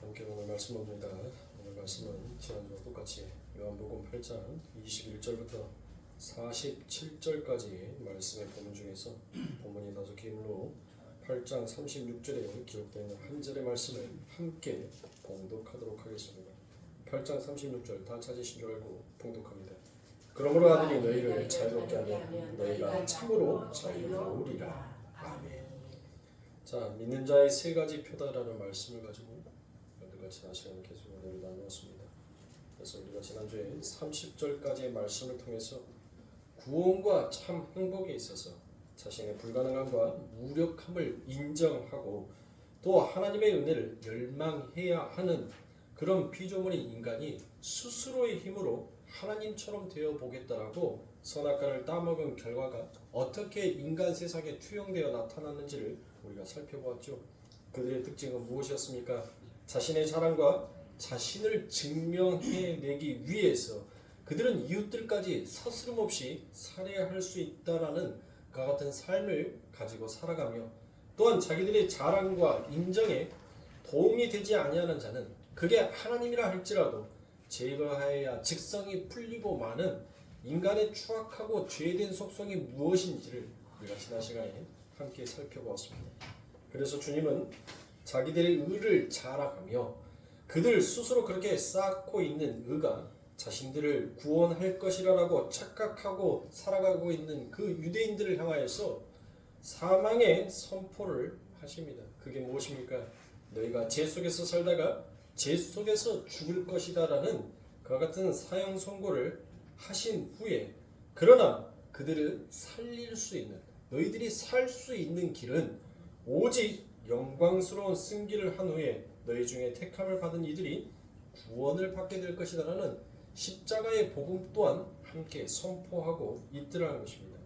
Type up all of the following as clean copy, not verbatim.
함께 오늘 말씀 봅니다. 오늘 말씀은 지난주와 똑같이 요한복음 8장 21절부터 47절까지 말씀의 본문 중에서 본문이 다소 기므로 8장 36절에 기록되어 있는 한 절의 말씀을 함께 봉독하도록 하겠습니다. 8장 36절 다 찾으신 줄 알고 봉독합니다. 그러므로 아들이 너희를 자유롭게 하면 너희가 참으로 자유로우리라. 아멘. 자, 믿는 자의 세 가지 표다라는 말씀을 가지고 여러분과 지난 시간에 계속 은혜를 나누었습니다. 그래서 우리가 지난주에 30절까지의 말씀을 통해서 구원과 참 행복에 있어서 자신의 불가능함과 무력함을 인정하고 또 하나님의 은혜를 열망해야 하는 그런 피조물인 인간이 스스로의 힘으로 하나님처럼 되어 보겠다라고 선악과를 따먹은 결과가 어떻게 인간 세상에 투영되어 나타났는지를 우리가 살펴보았죠. 그들의 특징은 무엇이었습니까? 자신의 자랑과 자신을 증명해내기 위해서 그들은 이웃들까지 서스름없이 살해할 수 있다라는 그와 같은 삶을 가지고 살아가며 또한 자기들의 자랑과 인정에 도움이 되지 아니하는 자는 그게 하나님이라 할지라도 제거하여야 직성이 풀리고 마는 인간의 추악하고 죄된 속성이 무엇인지를 우리가 지난 시간에 함께 살펴보았습니다. 그래서 주님은 자기들의 의를 자랑하며 그들 스스로 그렇게 쌓고 있는 의가 자신들을 구원할 것이라고 착각하고 살아가고 있는 그 유대인들을 향하여서 사망의 선포를 하십니다. 그게 무엇입니까? 너희가 죄 속에서 살다가 죄 속에서 죽을 것이다라는 그와 같은 사형 선고를 하신 후에 그러나 그들을 살릴 수 있는 너희들이 살 수 있는 길은 오직 영광스러운 승기를 한 후에 너희 중에 택함을 받은 이들이 구원을 받게 될 것이다라는 십자가의 복음 또한 함께 선포하고 있더라는 것입니다.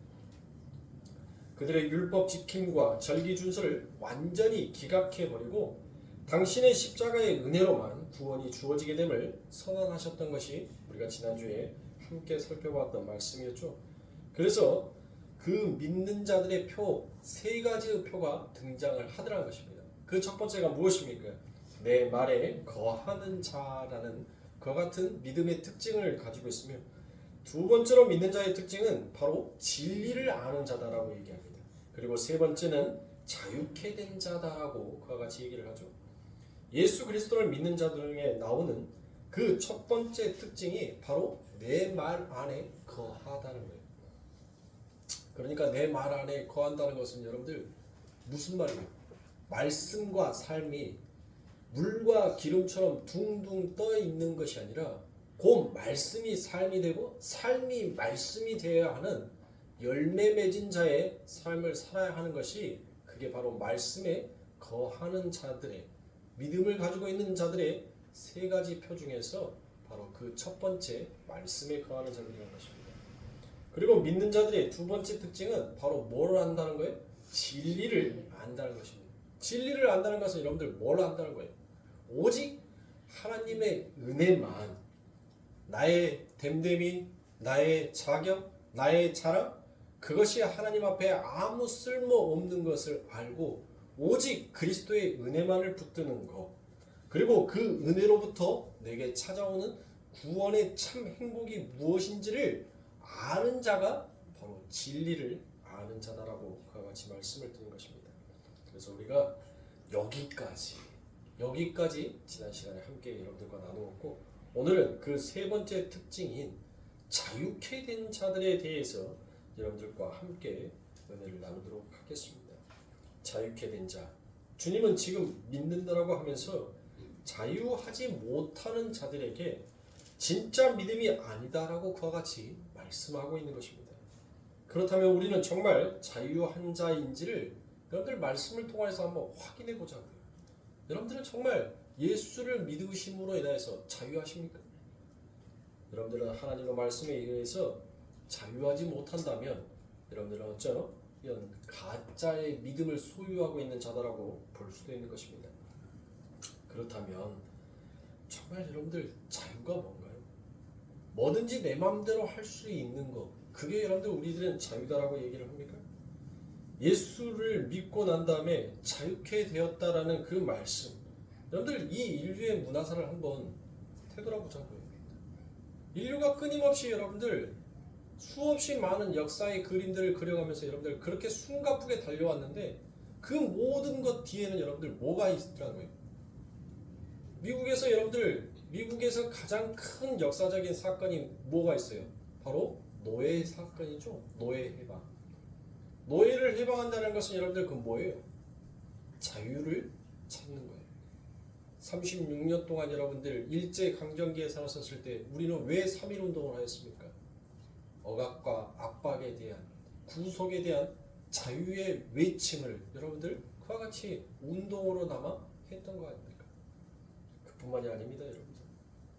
그들의 율법 지킴과 절기 준수를 완전히 기각해버리고 당신의 십자가의 은혜로만 구원이 주어지게 됨을 선언하셨던 것이 우리가 지난주에 함께 살펴봤던 말씀이었죠. 그래서 그 믿는 자들의 표, 세 가지의 표가 등장을 하더라는 것입니다. 그 첫 번째가 무엇입니까? 내 말에 거하는 자라는 그와 같은 믿음의 특징을 가지고 있으며 두 번째로 믿는 자의 특징은 바로 진리를 아는 자다라고 얘기합니다. 그리고 세 번째는 자유케 된 자다라고 그와 같이 얘기를 하죠. 예수 그리스도를 믿는 자들 중에 나오는 그 첫 번째 특징이 바로 내 말 안에 거하다는 거예요. 그러니까 내 말 안에 거한다는 것은 여러분들 무슨 말이에요? 말씀과 삶이 물과 기름처럼 둥둥 떠 있는 것이 아니라 그 말씀이 삶이 되고 삶이 말씀이 되어야 하는 열매 맺은 자의 삶을 살아야 하는 것이 그게 바로 말씀에 거하는 자들의 믿음을 가지고 있는 자들의 세 가지 표 중에서 바로 그 첫 번째 말씀에 거하는 자들이라는 것입니다. 그리고 믿는 자들의 두 번째 특징은 바로 뭘 안다는 거예요? 진리를 안다는 것입니다. 진리를 안다는 것은 여러분들 뭘 안다는 거예요? 오직 하나님의 은혜만 나의 됨됨이, 나의 자격, 나의 자랑 그것이 하나님 앞에 아무 쓸모없는 것을 알고 오직 그리스도의 은혜만을 붙드는 것 그리고 그 은혜로부터 내게 찾아오는 구원의 참 행복이 무엇인지를 아는 자가 바로 진리를 아는 자다라고 그와 같이 말씀을 드린 것입니다. 그래서 우리가 여기까지 지난 시간에 함께 여러분들과 나누었고 오늘은 그 세 번째 특징인 자유케 된 자들에 대해서 여러분들과 함께 은혜를 나누도록 하겠습니다. 자유케 된 자, 주님은 지금 믿는다라고 하면서 자유하지 못하는 자들에게 진짜 믿음이 아니다라고 그와 같이 말씀하고 있는 것입니다. 그렇다면 우리는 정말 자유한 자인지를 여러분들 말씀을 통해서 한번 확인해 보자고요. 여러분들은 정말 예수를 믿으심으로 인해서 자유하십니까? 여러분들은 하나님의 말씀에 의해서 자유하지 못한다면 여러분들은 어쩌요? 이런 가짜의 믿음을 소유하고 있는 자다라고 볼 수도 있는 것입니다. 그렇다면 정말 여러분들 자유가 뭔가요? 뭐든지 내 마음대로 할 수 있는 것 그게 여러분들 우리들은 자유다라고 얘기를 합니까? 예수를 믿고 난 다음에 자유케 되었다라는 그 말씀 여러분들 이 인류의 문화사를 한번 되돌아보자고요. 인류가 끊임없이 여러분들 수없이 많은 역사의 그림들을 그려가면서 여러분들 그렇게 숨가쁘게 달려왔는데 그 모든 것 뒤에는 여러분들 뭐가 있더라는 거예요. 미국에서 가장 큰 역사적인 사건이 뭐가 있어요? 바로 노예 사건이죠. 노예 해방. 노예를 해방한다는 것은 여러분들 그 뭐예요? 자유를 찾는 거예요. 36년 동안 여러분들 일제강점기에 살았었을 때 우리는 왜 3.1운동을 하였습니까? 억압과 압박에 대한 구속에 대한 자유의 외침을 여러분들 그와 같이 운동으로 남아 했던 거 아닙니까? 그뿐만이 아닙니다, 여러분들.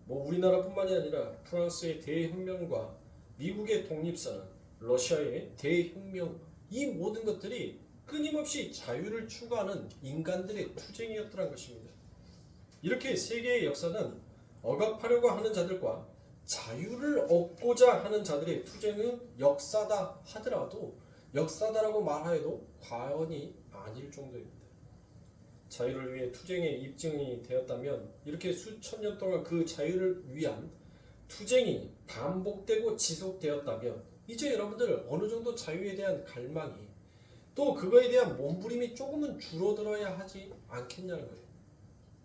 뭐 우리나라뿐만이 아니라 프랑스의 대혁명과 미국의 독립선, 러시아의 대혁명, 이 모든 것들이 끊임없이 자유를 추구하는 인간들의 투쟁이었더란 것입니다. 이렇게 세계의 역사는 억압하려고 하는 자들과 자유를 얻고자 하는 자들의 투쟁은 역사다 하더라도 역사다라고 말하여도 과언이 아닐 정도입니다. 자유를 위해 투쟁의 입증이 되었다면 이렇게 수천 년 동안 그 자유를 위한 투쟁이 반복되고 지속되었다면 이제 여러분들 어느 정도 자유에 대한 갈망이 또 그거에 대한 몸부림이 조금은 줄어들어야 하지 않겠냐는 거예요.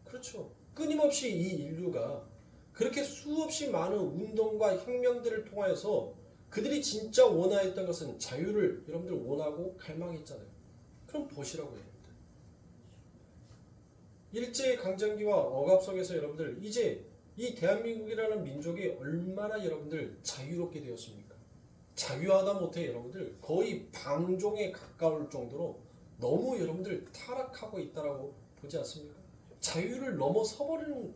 그렇죠. 끊임없이 이 인류가 그렇게 수없이 많은 운동과 혁명들을 통하여서 그들이 진짜 원하였던 것은 자유를 여러분들 원하고 갈망했잖아요. 그럼 보시라고요, 여러분들. 일제강점기와 억압 속에서 여러분들 이제 이 대한민국이라는 민족이 얼마나 여러분들 자유롭게 되었습니까? 자유하다 못해 여러분들 거의 방종에 가까울 정도로 너무 여러분들 타락하고 있다라고 보지 않습니까? 자유를 넘어서 버리는.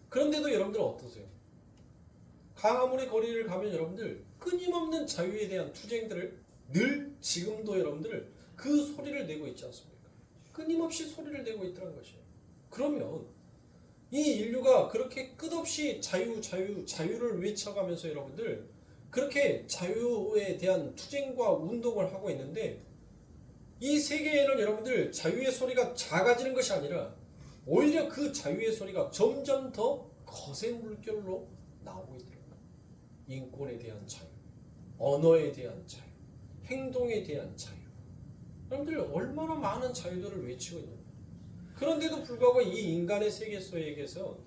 그런데도 여러분들 어떠세요? 광화문의 거리를 가면 여러분들 끊임없는 자유에 대한 투쟁들을 늘 지금도 여러분들 그 소리를 내고 있지 않습니까? 끊임없이 소리를 내고 있다는 것이에요. 그러면 이 인류가 그렇게 끝없이 자유를 외쳐가면서 여러분들 그렇게 자유에 대한 투쟁과 운동을 하고 있는데 이 세계에는 여러분들 자유의 소리가 작아지는 것이 아니라 오히려 그 자유의 소리가 점점 더 거센 물결로 나오고 있더라고요. 인권에 대한 자유, 언어에 대한 자유, 행동에 대한 자유. 여러분들 얼마나 많은 자유들을 외치고 있는 거예요. 그런데도 불구하고 이 인간의 세계 속에서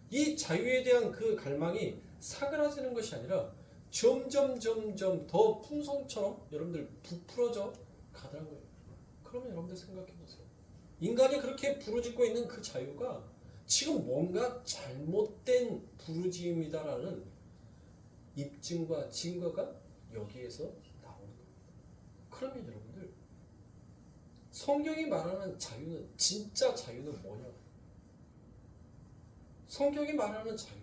이 자유에 대한 그 갈망이 사그라지는 것이 아니라 점점 더 풍선처럼 여러분들 부풀어져 가더란 거예요. 그러면 여러분들 생각해 보세요. 인간이 그렇게 부르짖고 있는 그 자유가 지금 뭔가 잘못된 부르짖음이다라는 입증과 증거가 여기에서 나오는 겁니다. 그러면 여러분들 성경이 말하는 자유는 진짜 자유는 뭐냐? 성경이 말하는 자유.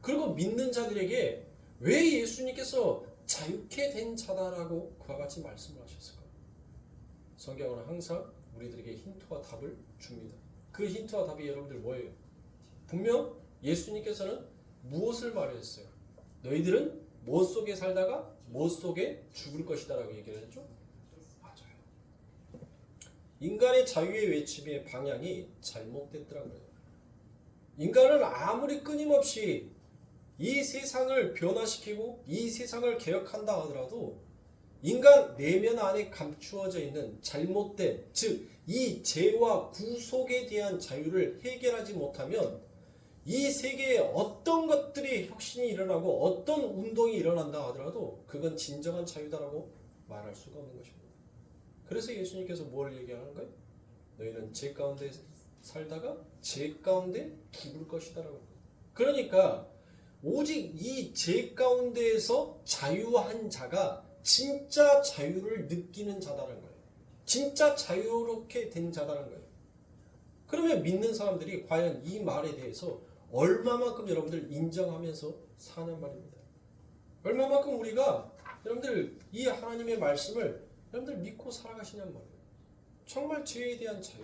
그리고 믿는 자들에게 왜 예수님께서 자유케 된 자다라고 그와 같이 말씀을 하셨을까요? 성경은 항상 우리들에게 힌트와 답을 줍니다. 그 힌트와 답이 여러분들 뭐예요? 분명 예수님께서는 무엇을 말했어요? 너희들은 무엇 속에 살다가 무엇 속에 죽을 것이다 라고 얘기를 했죠? 맞아요. 인간의 자유의 외침의 방향이 잘못됐더라고요. 인간은 아무리 끊임없이 이 세상을 변화시키고 이 세상을 개혁한다 하더라도 인간 내면 안에 감추어져 있는 잘못된, 즉 이 죄와 구속에 대한 자유를 해결하지 못하면 이 세계에 어떤 것들이 혁신이 일어나고 어떤 운동이 일어난다 하더라도 그건 진정한 자유다라고 말할 수가 없는 것입니다. 그래서 예수님께서 뭘 얘기하는 거예요? 너희는 죄 가운데 살다가 죄 가운데 죽을 것이다라고. 그러니까 오직 이 죄 가운데에서 자유한 자가 진짜 자유를 느끼는 자다라는 거예요. 진짜 자유롭게 된 자다라는 거예요. 그러면 믿는 사람들이 과연 이 말에 대해서 얼마만큼 여러분들 인정하면서 사는 말입니다. 얼마만큼 우리가 여러분들 이 하나님의 말씀을 여러분들 믿고 살아가시냔 말이에요. 정말 죄에 대한 자유.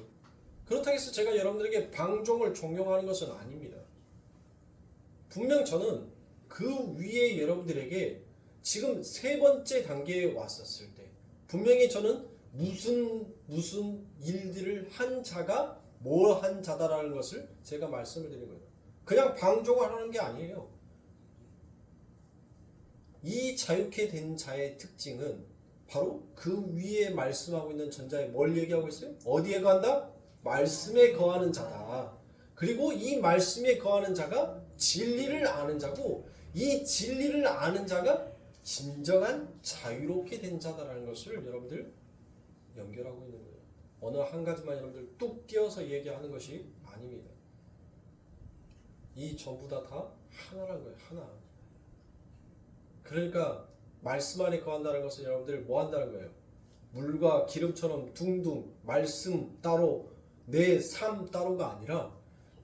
그렇다고 해서 제가 여러분들에게 방종을 종용하는 것은 아닙니다. 분명 저는 그 위에 여러분들에게 지금 세 번째 단계에 왔었을 때 분명히 저는 무슨 일들을 한 자가 뭐 한 자다라는 것을 제가 말씀을 드린 거예요. 그냥 방종을 하는 게 아니에요. 이 자유케 된 자의 특징은 바로 그 위에 말씀하고 있는 전자에 뭘 얘기하고 있어요? 어디에 거한다? 말씀에 거하는 자다. 그리고 이 말씀에 거하는 자가 진리를 아는 자고, 이 진리를 아는 자가 진정한 자유롭게 된 자다라는 것을 여러분들 연결하고 있는 거예요. 어느 한 가지만 여러분들 뚝 띄어서 얘기하는 것이 아닙니다. 이 전부 다 하나라는 거예요. 하나. 그러니까 말씀 안에 거한다는 것은 여러분들 뭐 한다는 거예요? 물과 기름처럼 둥둥 말씀 따로 내 삶 따로가 아니라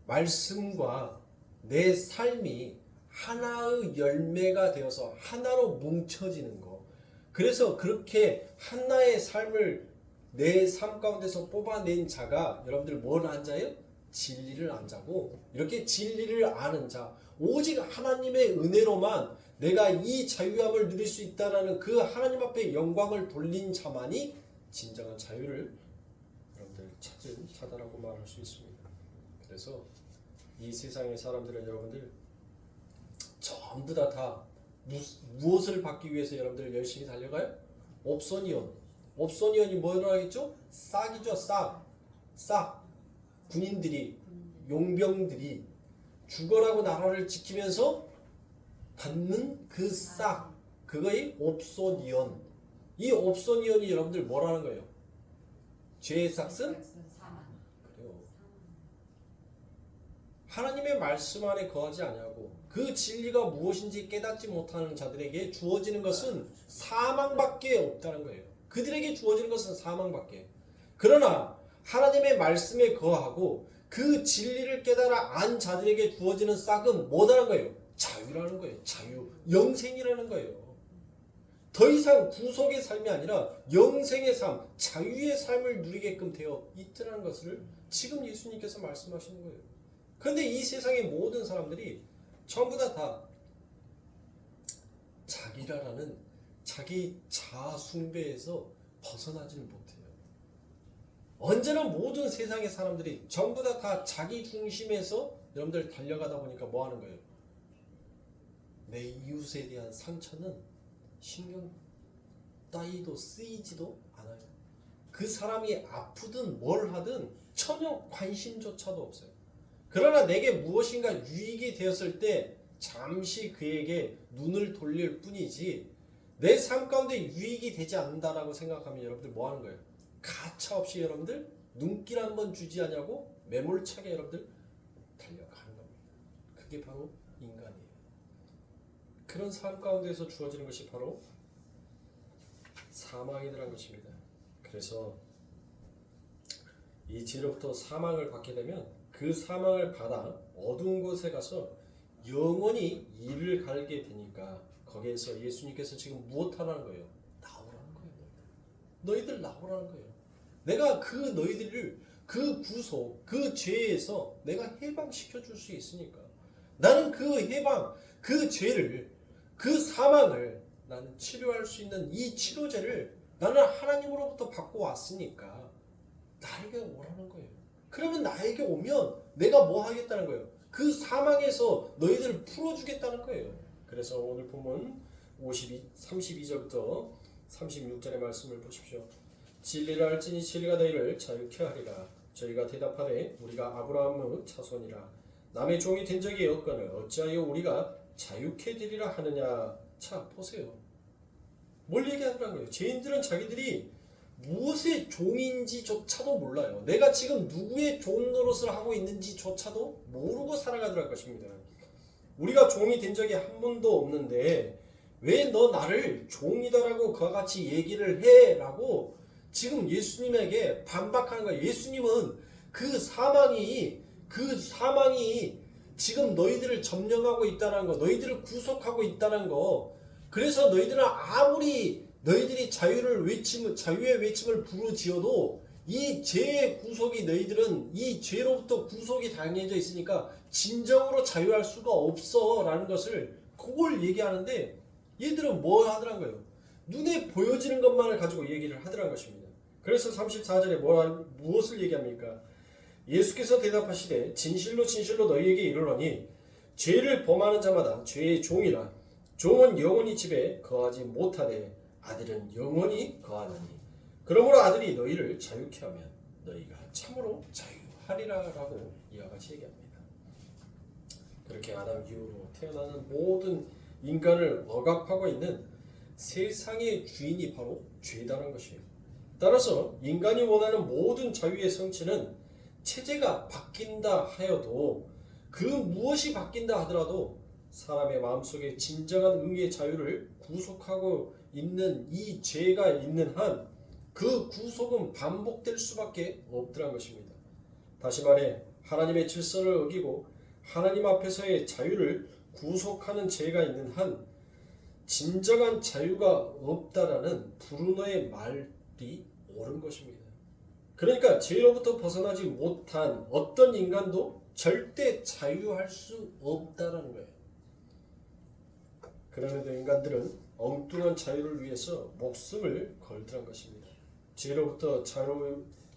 말씀과 내 삶이 하나의 열매가 되어서 하나로 뭉쳐지는 거. 그래서 그렇게 하나의 삶을 내 삶 가운데서 뽑아낸 자가 여러분들 뭘 한 자예요? 진리를 안 자고, 이렇게 진리를 아는 자, 오직 하나님의 은혜로만 내가 이 자유함을 누릴 수 있다는 그 하나님 앞에 영광을 돌린 자만이 진정한 자유를 여러분들 찾은 자다라고 말할 수 있습니다. 그래서 이 세상의 사람들은 여러분들 전부 다 무엇을 받기 위해서 여러분들 열심히 달려가요? 옵소니언. 옵소니언이 뭐라고 하겠죠? 싹이죠. 싹. 군인들이, 용병들이 죽어라고 나라를 지키면서 받는 그 싹, 그거의 옵소니언. 이 옵소니언이 여러분들 뭐라는 거예요? 죄의 삭은? 그래요. 하나님의 말씀 안에 거하지 아니하고 그 진리가 무엇인지 깨닫지 못하는 자들에게 주어지는 것은 사망밖에 없다는 거예요. 그들에게 주어지는 것은 사망밖에. 그러나 하나님의 말씀에 거하고 그 진리를 깨달아 안 자들에게 주어지는 싹은 뭐라는 거예요? 자유라는 거예요. 자유, 영생이라는 거예요. 더 이상 구속의 삶이 아니라 영생의 삶, 자유의 삶을 누리게끔 되어 있다는 것을 지금 예수님께서 말씀하시는 거예요. 그런데 이 세상의 모든 사람들이 전부 다 자기라는 자기 자아 숭배에서 벗어나지는 못해요. 언제나 모든 세상의 사람들이 전부 다 자기 중심에서 여러분들 달려가다 보니까 뭐 하는 거예요? 내 이웃에 대한 상처는 신경 따위도 쓰이지도 않아요. 그 사람이 아프든 뭘 하든 전혀 관심조차도 없어요. 그러나 내게 무엇인가 유익이 되었을 때 잠시 그에게 눈을 돌릴 뿐이지, 내 삶 가운데 유익이 되지 않는다라고 생각하면 여러분들 뭐 하는 거예요? 가차없이 여러분들 눈길 한번 주지 않냐고 매몰차게 여러분들 달려가는 겁니다. 그게 바로 인간이에요. 그런 삶 가운데서 주어지는 것이 바로 사망이라는 것입니다. 그래서 이 죄로부터 사망을 받게 되면 그 사망을 받아 어두운 곳에 가서 영원히 이를 갈게 되니까 거기에서 예수님께서 지금 무엇 하라는 거예요? 나오라는 거예요. 너희들 나오라는 거예요. 내가 그 너희들을 그 구속, 그 죄에서 내가 해방시켜 줄 수 있으니까 나는 그 해방, 그 죄를, 그 사망을 나는 치료할 수 있는 이 치료제를 나는 하나님으로부터 받고 왔으니까 나에게 오라는 거예요. 그러면 나에게 오면 내가 뭐 하겠다는 거예요? 그 사망에서 너희들을 풀어주겠다는 거예요. 그래서 오늘 본문 32절부터 36절의 말씀을 보십시오. 진리를 알지니 진리가 너희를 자유케 하리라. 저희가 대답하되 우리가 아브라함의 자손이라. 남의 종이 된 적이 없거늘 어찌하여 우리가 자유케 되리라 하느냐. 자 보세요. 뭘 얘기하더란 거예요? 죄인들은 자기들이 무엇의 종인지조차도 몰라요. 내가 지금 누구의 종 노릇을 하고 있는지조차도 모르고 살아가더랄 것입니다. 우리가 종이 된 적이 한 번도 없는데 왜 너 나를 종이다라고 그와 같이 얘기를 해? 라고 지금 예수님에게 반박하는 거예요. 예수님은 그 사망이 지금 너희들을 점령하고 있다는 거, 너희들을 구속하고 있다는 거, 그래서 너희들은 아무리 너희들이 자유의 외침을 부르지어도 이 죄의 구속이 너희들은 이 죄로부터 구속이 당해져 있으니까 진정으로 자유할 수가 없어 라는 것을 그걸 얘기하는데 얘들은 뭐 하더란 거예요? 눈에 보여지는 것만을 가지고 얘기를 하더란 것입니다. 그래서 34절에 무엇을 얘기합니까? 예수께서 대답하시되 진실로 진실로 너희에게 이르노니 죄를 범하는 자마다 죄의 종이라. 종은 영원히 집에 거하지 못하되 아들은 영원히 거하나니. 그러므로 아들이 너희를 자유케 하면 너희가 참으로 자유하리라라고 이와 같이 얘기합니다. 그렇게 아담 이후로 태어나는 모든 인간을 억압하고 있는 세상의 주인이 바로 죄다라는 것이에요. 따라서 인간이 원하는 모든 자유의 성취는 체제가 바뀐다 하여도 그 무엇이 바뀐다 하더라도 사람의 마음속에 진정한 의의 자유를 구속하고 있는 이 죄가 있는 한 그 구속은 반복될 수밖에 없더란 것입니다. 다시 말해 하나님의 질서를 어기고 하나님 앞에서의 자유를 구속하는 죄가 있는 한 진정한 자유가 없다라는 브루너의 말이 옳은 것입니다. 그러니까 죄로부터 벗어나지 못한 어떤 인간도 절대 자유할 수 없다라는 거예요. 그럼에도 인간들은 엉뚱한 자유를 위해서 목숨을 걸더란 것입니다. 죄로부터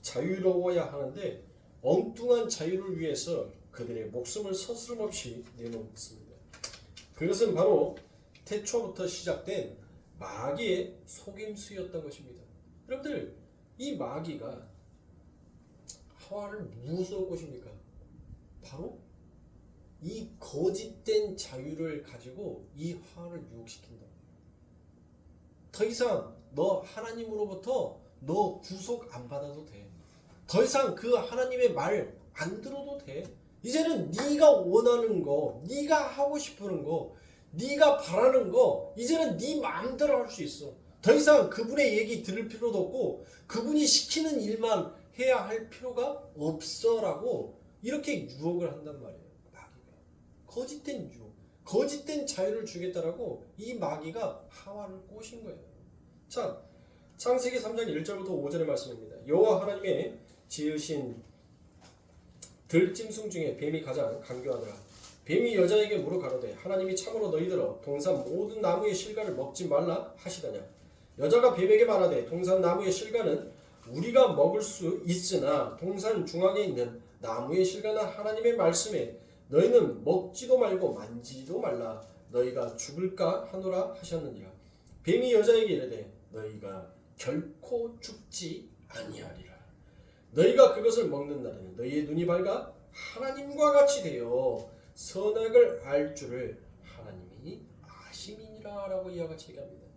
자유로워야 하는데 엉뚱한 자유를 위해서 그들의 목숨을 서스름없이 내놓습니다. 그것은 바로 태초부터 시작된 마귀의 속임수였던 것입니다. 여러분들, 이 마귀가 하와를 무엇으로 꼬십니까? 바로 이 거짓된 자유를 가지고 이 하와를 유혹시킨다. 더 이상 너 하나님으로부터 너 구속 안 받아도 돼. 더 이상 그 하나님의 말 안 들어도 돼. 이제는 네가 원하는 거, 네가 하고 싶은 거, 네가 바라는 거 이제는 네 마음대로 할 수 있어. 더 이상 그분의 얘기 들을 필요도 없고 그분이 시키는 일만 해야 할 필요가 없어라고 이렇게 유혹을 한단 말이에요. 마귀가. 거짓된 유혹, 거짓된 자유를 주겠다라고 이 마귀가 하와를 꼬신 거예요. 자, 창세기 3장 1절부터 5절의 말씀입니다. 여호와 하나님의 지으신 들짐승 중에 뱀이 가장 간교하더라. 뱀이 여자에게 물어 가로되 하나님이 참으로 너희들어 동산 모든 나무의 실과를 먹지 말라 하시더냐. 여자가 뱀에게 말하되 동산 나무의 실과는 우리가 먹을 수 있으나 동산 중앙에 있는 나무의 실과는 하나님의 말씀에 너희는 먹지도 말고 만지지도 말라 너희가 죽을까 하노라 하셨느니라. 뱀이 여자에게 이르되 너희가 결코 죽지 아니하리라. 너희가 그것을 먹는 날에는 너희의 눈이 밝아 하나님과 같이 되어 선악을 알 줄을 하나님이 아심이니라 라고 이와 같이 얘기합니다.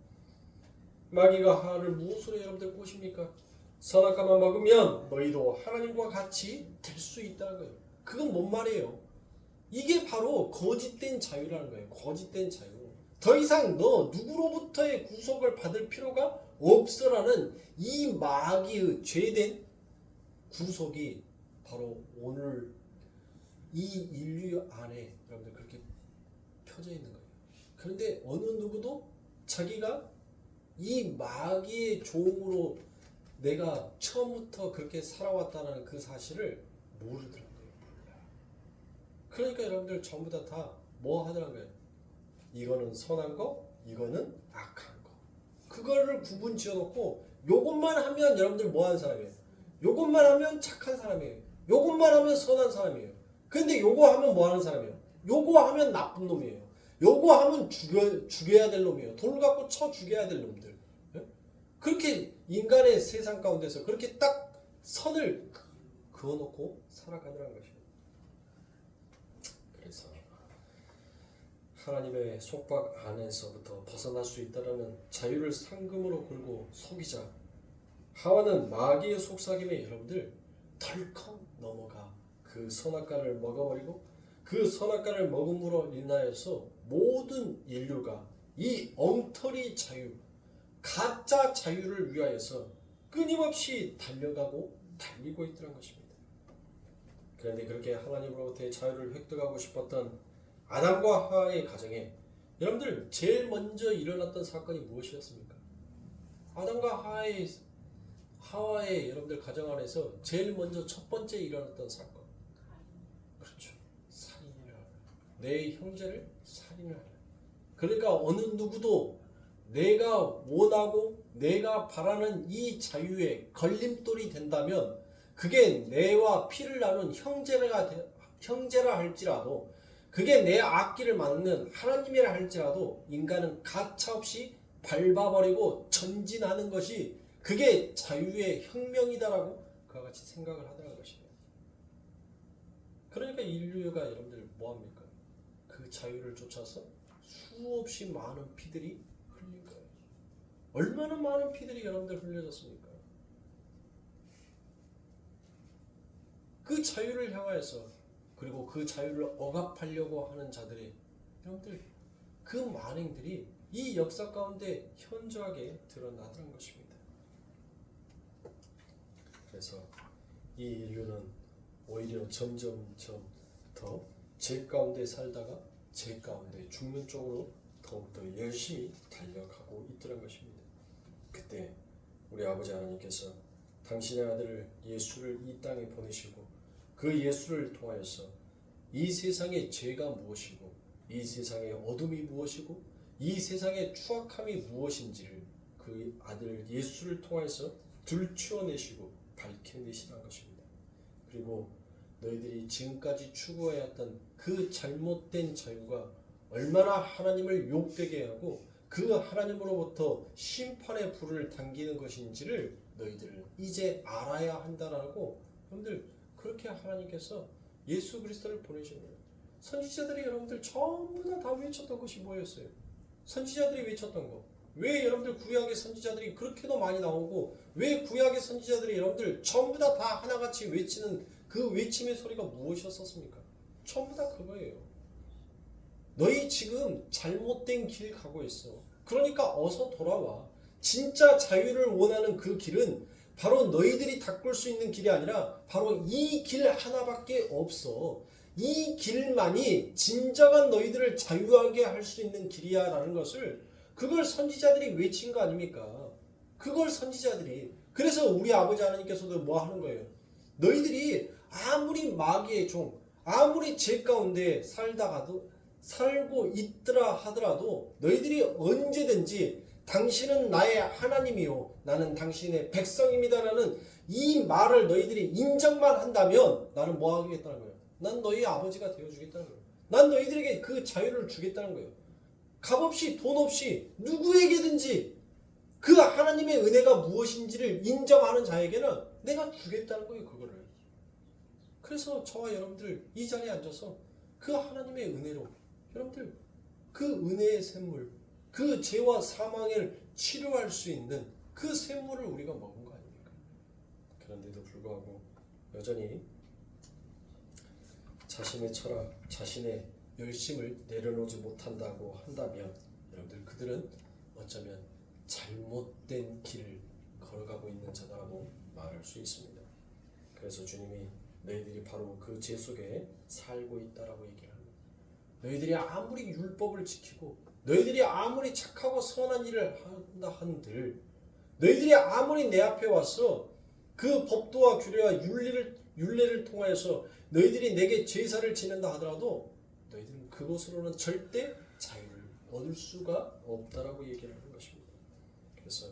마귀가 하나를 무엇으로 여러분들 꼬십니까? 선악과만 먹으면 너희도 하나님과 같이 될 수 있다는 거예요. 그건 뭔 말이에요? 이게 바로 거짓된 자유라는 거예요. 거짓된 자유. 더 이상 너 누구로부터의 구속을 받을 필요가 없어라는 이 마귀의 죄된 구속이 바로 오늘 이 인류 안에 여러분들 그렇게 펴져 있는 거예요. 그런데 어느 누구도 자기가 이 마귀의 종으로 내가 처음부터 그렇게 살아왔다는 그 사실을 모르더라고요. 그러니까 여러분들 전부 다 뭐 하더라는 거예요? 이거는 선한 거, 이거는 악한 거. 그거를 구분 지어놓고 요것만 하면 여러분들 뭐 하는 사람이에요? 요것만 하면 착한 사람이에요. 요것만 하면 선한 사람이에요. 근데 요거 하면 뭐 하는 사람이에요? 요거 하면 나쁜 놈이에요. 요거 하면 죽여야 될 놈이에요. 돌 갖고 쳐 죽여야 될 놈들. 그렇게 인간의 세상 가운데서 그렇게 딱 선을 그어놓고 살아가더라는 것입니다. 그래서 하나님의 속박 안에서부터 벗어날 수 있다라는 자유를 상금으로 걸고 속이자 하와는 마귀의 속삭임에 여러분들 덜컥 넘어가 그 선악과를 먹어버리고 그 선악과를 먹음으로 인하여서 모든 인류가 이 엉터리 자유, 가짜 자유를 위하여서 끊임없이 달려가고 달리고 있더란 것입니다. 그런데 그렇게 하나님으로부터의 자유를 획득하고 싶었던 아담과 하와의 가정에 여러분들 제일 먼저 일어났던 사건이 무엇이었습니까? 아담과 하와의 여러분들 가정 안에서 제일 먼저 첫 번째 일어났던 사건. 그렇죠. 살인이라. 내 형제를 살인하라. 그러니까 어느 누구도 내가 원하고 내가 바라는 이 자유에 걸림돌이 된다면 그게 내와 피를 나눈 형제라 할지라도, 그게 내 악기를 막는 하나님이라 할지라도 인간은 가차없이 밟아버리고 전진하는 것이 그게 자유의 혁명이다라고 그와 같이 생각을 하더라는 것입니다. 그러니까 인류가 여러분들 뭐합니까? 그 자유를 쫓아서 수없이 많은 피들이 흘린 거예요. 얼마나 많은 피들이 여러분들 흘려졌습니까? 그 자유를 향하여서, 그리고 그 자유를 억압하려고 하는 자들이, 여러분들 그 만행들이 이 역사 가운데 현저하게 드러나는 것입니다. 그래서 이 인류는 오히려 점점 더 죄 가운데 살다가 죄 가운데 죽는 쪽으로 더욱더 열심히 달려가고 있더란 것입니다. 그때 우리 아버지 하나님께서 당신의 아들을 예수를 이 땅에 보내시고 그 예수를 통하여서 이 세상의 죄가 무엇이고 이 세상의 어둠이 무엇이고 이 세상의 추악함이 무엇인지를 그 아들 예수를 통해서 들추어내시고 밝혀내시는 것입니다. 그리고 너희들이 지금까지 추구해왔던 그 잘못된 자유가 얼마나 하나님을 욕되게 하고 그 하나님으로부터 심판의 불을 당기는 것인지를 너희들은 이제 알아야 한다라고, 여러분들 그렇게 하나님께서 예수 그리스도를 보내신 거예요. 선지자들이 여러분들 전부 다 외쳤던 것이 뭐였어요? 선지자들이 외쳤던 거. 왜 여러분들 구약의 선지자들이 그렇게도 많이 나오고, 왜 구약의 선지자들이 여러분들 전부 다 하나같이 외치는 그 외침의 소리가 무엇이었습니까? 전부 다 그거예요. 너희 지금 잘못된 길 가고 있어. 그러니까 어서 돌아와. 진짜 자유를 원하는 그 길은 바로 너희들이 닦을 수 있는 길이 아니라 바로 이 길 하나밖에 없어. 이 길만이 진정한 너희들을 자유하게 할 수 있는 길이야 라는 것을, 그걸 선지자들이 외친 거 아닙니까? 그걸 선지자들이. 그래서 우리 아버지 하나님께서도 뭐 하는 거예요? 너희들이 아무리 마귀의 종, 아무리 죄 가운데 살고 있더라 하더라도 너희들이 언제든지 당신은 나의 하나님이요 나는 당신의 백성입니다라는 이 말을 너희들이 인정만 한다면 나는 뭐 하겠다는 거예요? 난 너희 아버지가 되어주겠다는 거예요. 난 너희들에게 그 자유를 주겠다는 거예요. 값없이 돈 없이 누구에게든지 그 하나님의 은혜가 무엇인지를 인정하는 자에게는 내가 주겠다는 거예요. 그거를. 그래서 저와 여러분들 이 자리에 앉아서 그 하나님의 은혜로 여러분들 그 은혜의 샘물, 그 죄와 사망을 치료할 수 있는 그 샘물을 우리가 먹은 거 아닙니까? 그런데도 불구하고 여전히 자신의 철학, 자신의 열심을 내려놓지 못한다고 한다면 여러분들 그들은 어쩌면 잘못된 길을 걸어가고 있는 자다라고 말할 수 있습니다. 그래서 주님이 너희들이 바로 그 죄 속에 살고 있다라고 얘기를 합니다. 너희들이 아무리 율법을 지키고 너희들이 아무리 착하고 선한 일을 한다 한들, 너희들이 아무리 내 앞에 와서 그 법도와 규례와 율례를 통하여서 너희들이 내게 제사를 지낸다 하더라도 너희들은 그것으로는 절대 자유를 얻을 수가 없다라고 얘기를 하는 것입니다. 그래서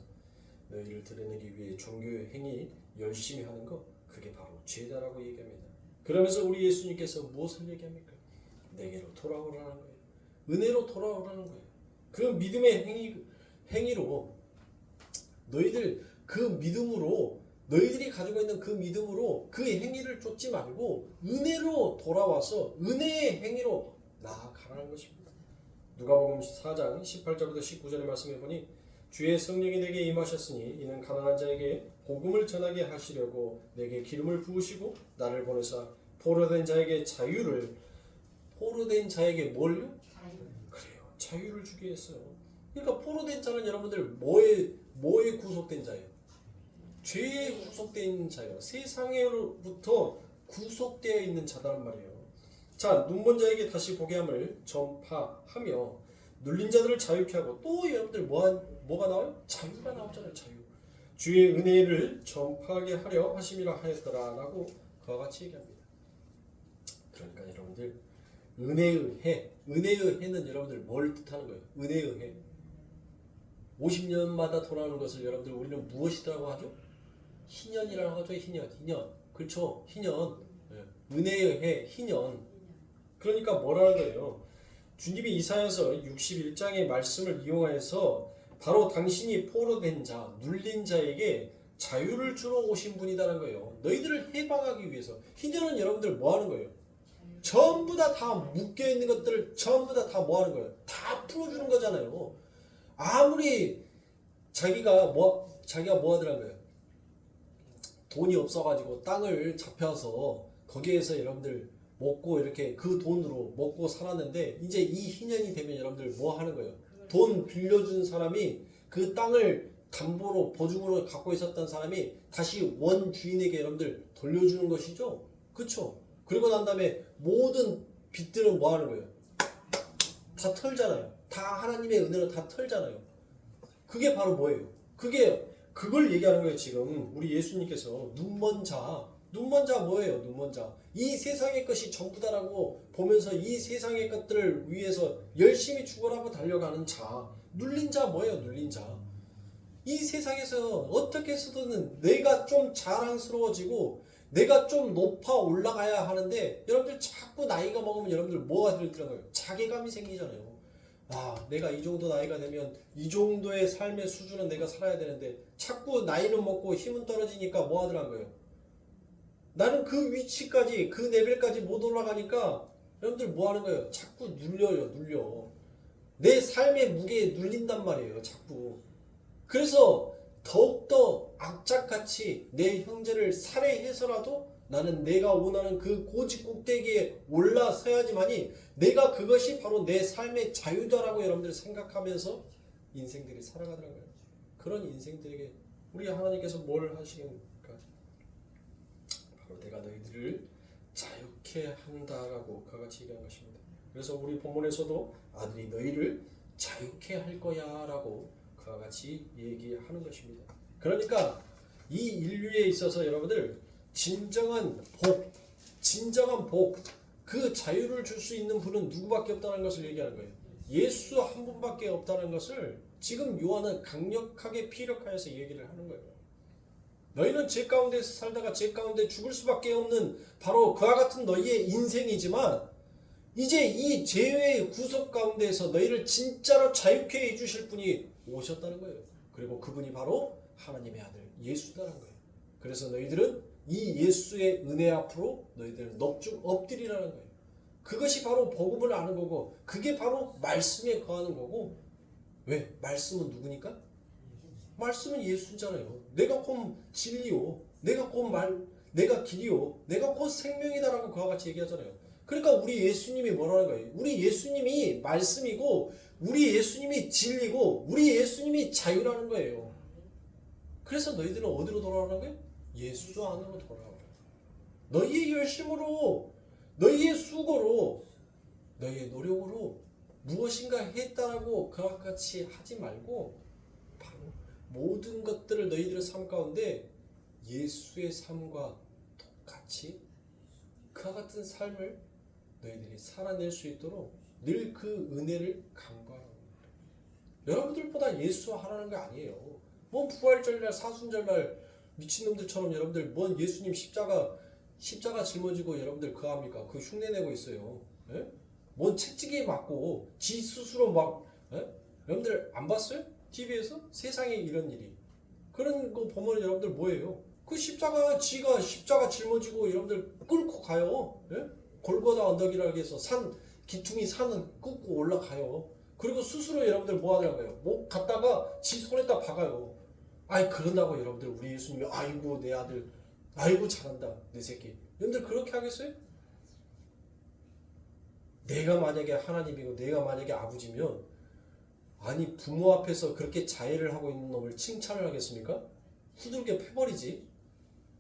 너희를 드러내기 위해 종교의 행위 열심히 하는 것, 그게 바로 죄다라고 얘기합니다. 그러면서 우리 예수님께서 무엇을 얘기합니까? 내게로 돌아오라는 거예요. 은혜로 돌아오라는 거예요. 그 믿음의 행위로 너희들 그 믿음으로, 너희들이 가지고 있는 그 믿음으로 그 행위를 쫓지 말고 은혜로 돌아와서 은혜의 행위로 나아가라는 것입니다. 누가복음 4장 18절부터 19절의 말씀해 보니 주의 성령이 내게 임하셨으니 이는 가난한 자에게 복음을 전하게 하시려고 내게 기름을 부으시고 나를 보내사 포로된 자에게 뭘요? 그래요. 자유를 주게 했어요. 그러니까 포로된 자는 여러분들 뭐에 구속된 자예요? 죄에 구속된 자예요. 세상으로부터 구속되어 있는 자란 말이에요. 자, 눈먼 자에게 다시 보게 함을 전파하며 눌린 자들을 자유케 하고, 또 여러분들 뭐가 나와요? 자유가 나오잖아요. 자유. 주의 은혜를 전파하게 하려 하심이라 하였더라라고 그와 같이 얘기합니다. 그러니까 여러분들 은혜의 해는 여러분들 뭘 뜻하는 거예요? 은혜의 해. 50년마다 돌아오는 것을 여러분들 우리는 무엇이라고 하죠? 희년이라고 하죠. 희년. 그렇죠. 희년. 예. 은혜의 해 희년. 그러니까 뭐라는 거예요? 주님이 이사야서 61장의 말씀을 이용하여서 바로 당신이 포로된 자, 눌린 자에게 자유를 주러 오신 분이다라는 거예요. 너희들을 해방하기 위해서. 희년은 여러분들 뭐 하는 거예요? 전부 다 묶여있는 것들을 전부 다 뭐 하는 거예요? 다 풀어주는 거잖아요. 아무리 자기가 뭐 하더란 거예요? 돈이 없어가지고 땅을 잡혀서 거기에서 여러분들 먹고 이렇게 그 돈으로 먹고 살았는데 이제 이 희년이 되면 여러분들 뭐 하는 거예요? 돈 빌려준 사람이 그 땅을 담보로 보증으로 갖고 있었던 사람이 다시 원 주인에게 여러분들 돌려주는 것이죠. 그쵸? 그리고 난 다음에 모든 빚들은 뭐 하는 거예요? 다 털잖아요. 다 하나님의 은혜로 다 털잖아요. 그게 바로 뭐예요? 그걸 얘기하는 거예요. 지금 우리 예수님께서 눈먼 자 뭐예요? 눈먼 자. 이 세상의 것이 전부다라고 보면서 이 세상의 것들을 위해서 열심히 죽어라고 달려가는 자. 눌린 자 뭐예요? 눌린 자. 이 세상에서 어떻게 해서든 내가 좀 자랑스러워지고 내가 좀 높아 올라가야 하는데 여러분들 자꾸 나이가 먹으면 여러분들 뭐가 들더라고요? 자괴감이 생기잖아요. 아, 내가 이 정도 나이가 되면 이 정도의 삶의 수준은 내가 살아야 되는데 자꾸 나이는 먹고 힘은 떨어지니까 뭐 하더란 거예요? 나는 그 위치까지 그 레벨까지 못 올라가니까 여러분들 뭐 하는 거예요? 자꾸 눌려. 내 삶의 무게에 눌린단 말이에요. 자꾸. 그래서 더욱더 악착같이 내 형제를 살해해서라도 나는 내가 원하는 그 고지 꼭대기에 올라서야지만이 내가 그것이 바로 내 삶의 자유다라고 여러분들이 생각하면서 인생들이 살아가더라고요. 그런 인생들에게 우리 하나님께서 뭘 하시겠습니까? 바로 내가 너희들을 자유케 한다라고 그와 같이 얘기한 것입니다. 그래서 우리 본문에서도 아들이 너희를 자유케 할 거야 라고 그와 같이 얘기하는 것입니다. 그러니까 이 인류에 있어서 여러분들 진정한 복, 그 자유를 줄 수 있는 분은 누구밖에 없다는 것을 얘기하는 거예요. 예수 한 분밖에 없다는 것을 지금 요한은 강력하게 피력하여서 얘기를 하는 거예요. 너희는 죄 가운데서 살다가 죄 가운데 죽을 수밖에 없는 바로 그와 같은 너희의 인생이지만 이제 이 죄의 구속 가운데서 너희를 진짜로 자유케 해주실 분이 오셨다는 거예요. 그리고 그분이 바로 하나님의 아들 예수다라는 거예요. 그래서 너희들은 이 예수의 은혜 앞으로 너희들은 넙죽 엎드리라는 거예요. 그것이 바로 복음을 아는 거고 그게 바로 말씀에 거하는 거고 왜? 말씀은 누구니까? 말씀은 예수잖아요. 내가 곧 진리요. 내가 길이요. 내가 곧 생명이다라고 그와 같이 얘기하잖아요. 그러니까 우리 예수님이 뭐라는 거예요? 우리 예수님이 말씀이고 우리 예수님이 진리고 우리 예수님이 자유라는 거예요. 그래서 너희들은 어디로 돌아오라는 거예요? 예수 안으로 돌아오라. 너희의 열심으로 너희의 수고로 너희의 노력으로 무엇인가 했다라고 그와 같이 하지 말고 바로 모든 것들을 너희들의 삶 가운데 예수의 삶과 똑같이 그와 같은 삶을 너희들이 살아낼 수 있도록 늘 그 은혜를 간구하라고. 여러분들보다 예수 하라는 게 아니에요. 뭔 부활절날 사순절날 미친놈들처럼 여러분들 뭔 예수님 십자가 짊어지고 여러분들 그 합니까? 그 흉내내고 있어요. 예? 뭔 채찍에 맞고 지 스스로 막 여러분들 안 봤어요? TV에서? 세상에 이런 일이 그런 거 보면 여러분들 뭐예요? 그 지가 십자가 짊어지고 여러분들 끌고 가요. 예? 골고다 언덕이라고 해서 기퉁이 산은 끄고 올라가요. 그리고 스스로 여러분들 뭐 하더라고요? 목 갖다가 지 손에다 박아요. 아이 그런다고 여러분들 우리 예수님이 아이고 내 아들 아이고 잘한다 내 새끼 여러분들 그렇게 하겠어요? 내가 만약에 하나님이고 내가 만약에 아버지면 아니 부모 앞에서 그렇게 자해를 하고 있는 놈을 칭찬을 하겠습니까? 후들겨 패버리지.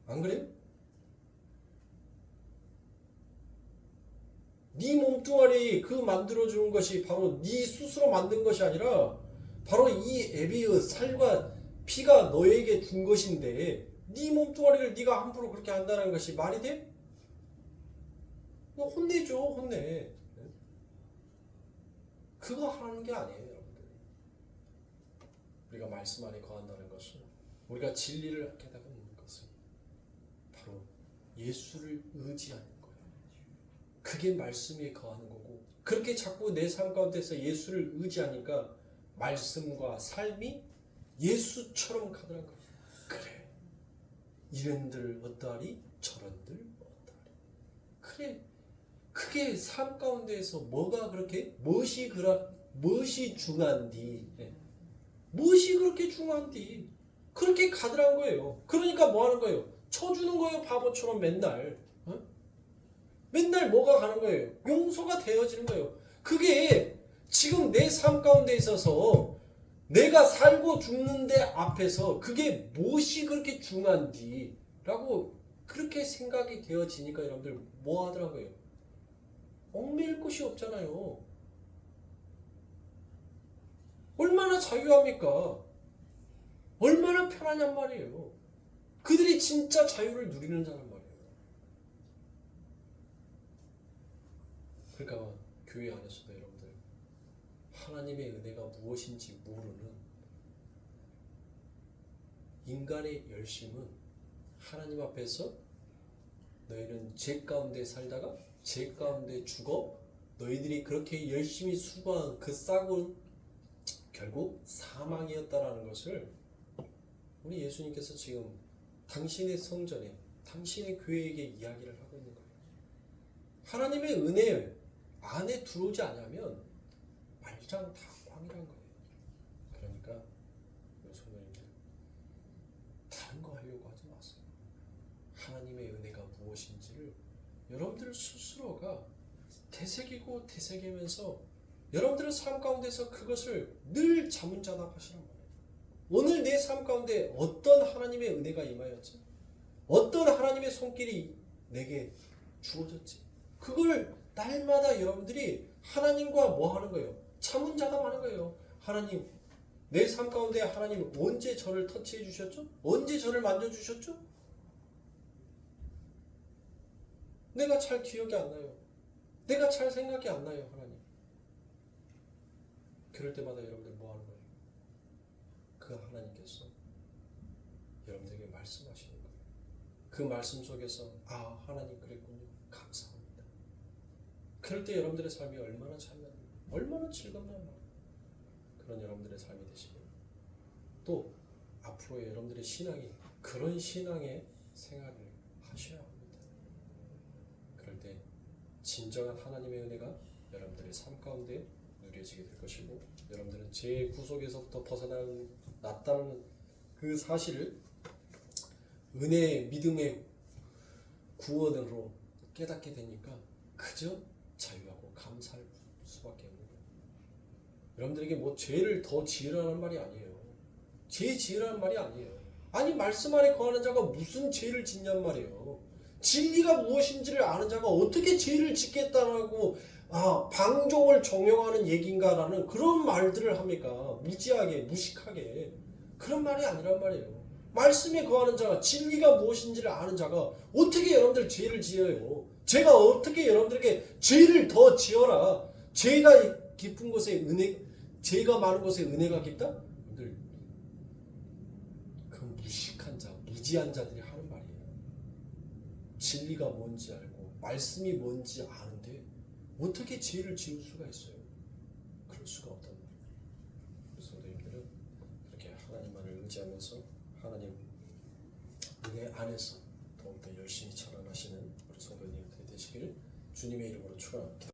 안 그래요? 네 몸뚱아리 그 만들어주는 것이 바로 네 스스로 만든 것이 아니라 바로 이 애비의 살과 피가 너에게 준 것인데 네 몸뚱아리를 네가 함부로 그렇게 한다는 것이 말이 돼? 혼내죠. 혼내. 그거 하라는 게 아니에요. 여러분들. 우리가 말씀 안에 거한다는 것은 우리가 진리를 깨닫는 것은 바로 예수를 의지하는 거예요. 그게 말씀에 거하는 거고, 그렇게 자꾸 내 삶 가운데서 예수를 의지하니까 말씀과 삶이 예수처럼 가더란 거예요. 그래, 이런들 어떠하리, 저런들 어떠하리. 그래, 그게 삶 가운데에서 뭐가 그렇게 무엇이 중요한디, 무엇이 그렇게 중요한디, 그렇게 가더란 거예요. 그러니까 뭐 하는 거예요? 쳐주는 거예요. 바보처럼 맨날. 맨날 뭐가 가는 거예요? 용서가 되어지는 거예요. 그게 지금 내 삶 가운데 있어서 내가 살고 죽는데 앞에서 그게 무엇이 그렇게 중요한지 라고 그렇게 생각이 되어지니까 여러분들 뭐 하더라고요? 얽매일 것이 없잖아요. 얼마나 자유합니까? 얼마나 편하냔 말이에요. 그들이 진짜 자유를 누리는 자란 말이에요. 그러니까 교회 안에서도 여러분들 하나님의 은혜가 무엇인지 모르는 인간의 열심은 하나님 앞에서 너희는 죄 가운데 살다가 죄 가운데 죽어 너희들이 그렇게 열심히 수고한 그 싹은 결국 사망이었다라는 것을 우리 예수님께서 지금 당신의 성전에 당신의 교회에게 이야기를 하고 있는 거예요. 하나님의 은혜 안에 들어오지 않으면 말짱 다 꽝이란 거예요. 그러니까 성도님들 다른 거 하려고 하지 마세요. 하나님의 은혜가 무엇인지를 여러분들 스스로가 되새기고 되새기면서 여러분들의 삶 가운데서 그것을 늘 자문자답하시란 말이에요. 오늘 내 삶 가운데 어떤 하나님의 은혜가 임하였지? 어떤 하나님의 손길이 내게 주어졌지? 그걸 날마다 여러분들이 하나님과 뭐 하는 거예요? 자문자답하는 거예요. 하나님, 내 삶 가운데 하나님 언제 저를 터치해 주셨죠? 언제 저를 만져주셨죠? 내가 잘 기억이 안 나요. 내가 잘 생각이 안 나요, 하나님. 그럴 때마다 여러분들 뭐 하는 거예요? 그 하나님께서 여러분들에게 말씀하시는 거예요. 그 말씀 속에서 아, 하나님 그랬군요. 감사합니다. 그럴 때 여러분들의 삶이 얼마나 찬란해요. 얼마나 즐겁나요. 그런 여러분들의 삶이 되시면 또 앞으로의 여러분들의 신앙이 그런 신앙의 생활을 하셔야 합니다. 그럴 때 진정한 하나님의 은혜가 여러분들의 삶 가운데 누려지게 될 것이고 여러분들은 제 구속에서부터 벗어났다는 그 사실을 은혜의 믿음의 구원으로 깨닫게 되니까 그저 자유하고 감사할 수밖에 없는 거예요. 여러분들에게 뭐 죄를 더 지으라는 말이 아니에요. 죄 지으라는 말이 아니에요. 아니 말씀 안에 거하는 자가 무슨 죄를 짓냔 말이에요. 진리가 무엇인지를 아는 자가 어떻게 죄를 짓겠다라고 방종을 종용하는 얘기인가라는 그런 말들을 합니까? 무지하게 무식하게 그런 말이 아니란 말이에요. 말씀에 거하는 자가 진리가 무엇인지를 아는 자가 어떻게 여러분들 죄를 지어요? 제가 어떻게 여러분들에게 죄를 더 지어라? 죄가 깊은 곳에 죄가 많은 곳에 은혜가 깊다? 여러분들 그 무식한 자, 무지한 자들이 하는 말이에요. 진리가 뭔지 알고 말씀이 뭔지 아는데 어떻게 죄를 지을 수가 있어요? 그럴 수가 없단 말이에요. 그래서 너희들은 그렇게 하나님만을 의지하면서 하나님 은혜 안에서 더욱더 열심히 자라나시는 우리 성도님들 되시기를 주님의 이름으로 축원합니다.